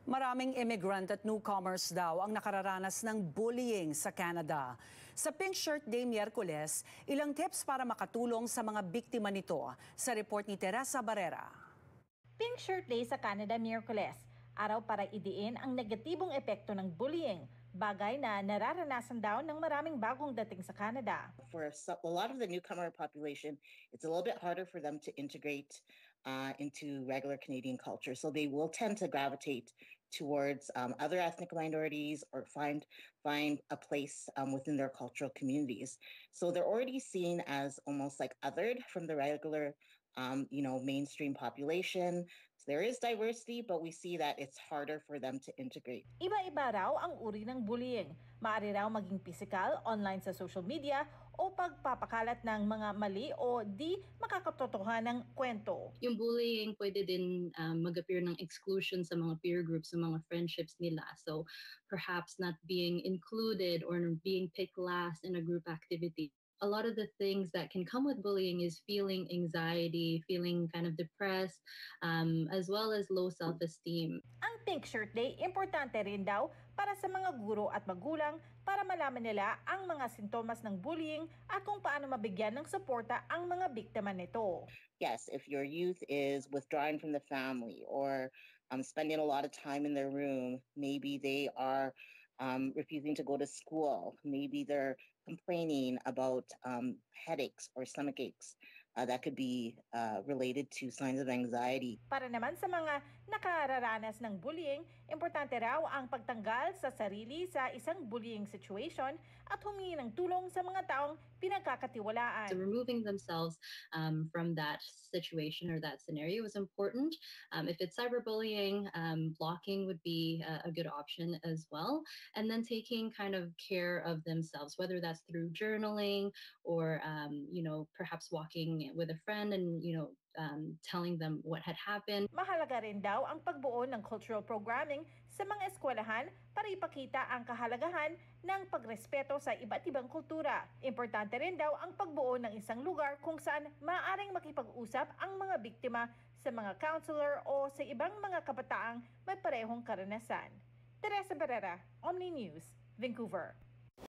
Maraming immigrant at newcomers daw ang nakararanas ng bullying sa Canada. Sa Pink Shirt Day Miyerkules, ilang tips para makatulong sa mga biktima nito. Sa report ni Teresa Barrera. Pink Shirt Day sa Canada Miyerkules, araw para idiin ang negatibong epekto ng bullying, bagay na nararanasan daw ng maraming bagong dating sa Canada. For a lot of the newcomer population, it's a little bit harder for them to integrate into regular Canadian culture. So they will tend to gravitate towards other ethnic minorities or find a place within their cultural communities. So they're already seen as almost like othered from the regular mainstream population. So there is diversity, but we see that it's harder for them to integrate. Iba-iba raw ang uri ng bullying. Maaari raw maging physical, online sa social media, o pagpapakalat ng mga mali o di makakatotohanang kwento. Yung bullying pwede din mag-appear ng exclusion sa mga peer groups, sa mga friendships nila. So perhaps not being included or being picked last in a group activity. A lot of the things that can come with bullying is feeling anxiety, feeling kind of depressed, as well as low self-esteem. Ang Pink Shirt Day, importante rin daw para sa mga guro at magulang para malaman nila ang mga sintomas ng bullying at kung paano mabigyan ng suporta ang mga biktima nito. Yes, if your youth is withdrawing from the family or spending a lot of time in their room, maybe they are refusing to go to school, maybe they're complaining about headaches or stomach aches. That could be related to signs of anxiety. Para naman sa mga nakararanas ng bullying, importante raw ang pagtanggal sa sarili sa isang bullying situation at humingi ng tulong sa mga taong pinagkakatiwalaan. So removing themselves from that situation or that scenario is important. If it's cyberbullying, blocking would be a good option as well. And then taking kind of care of themselves, whether that's through journaling or, perhaps walking with a friend and, telling them what had happened. Mahalaga rin daw ang pagbuo ng cultural programming sa mga eskwelahan para ipakita ang kahalagahan ng pagrespeto sa iba't ibang kultura. Importante rin daw ang pagbuo ng isang lugar kung saan maaaring makipag-usap ang mga biktima sa mga counselor o sa ibang mga kabataang may parehong karanasan. Teresa Barrera, Omni News, Vancouver.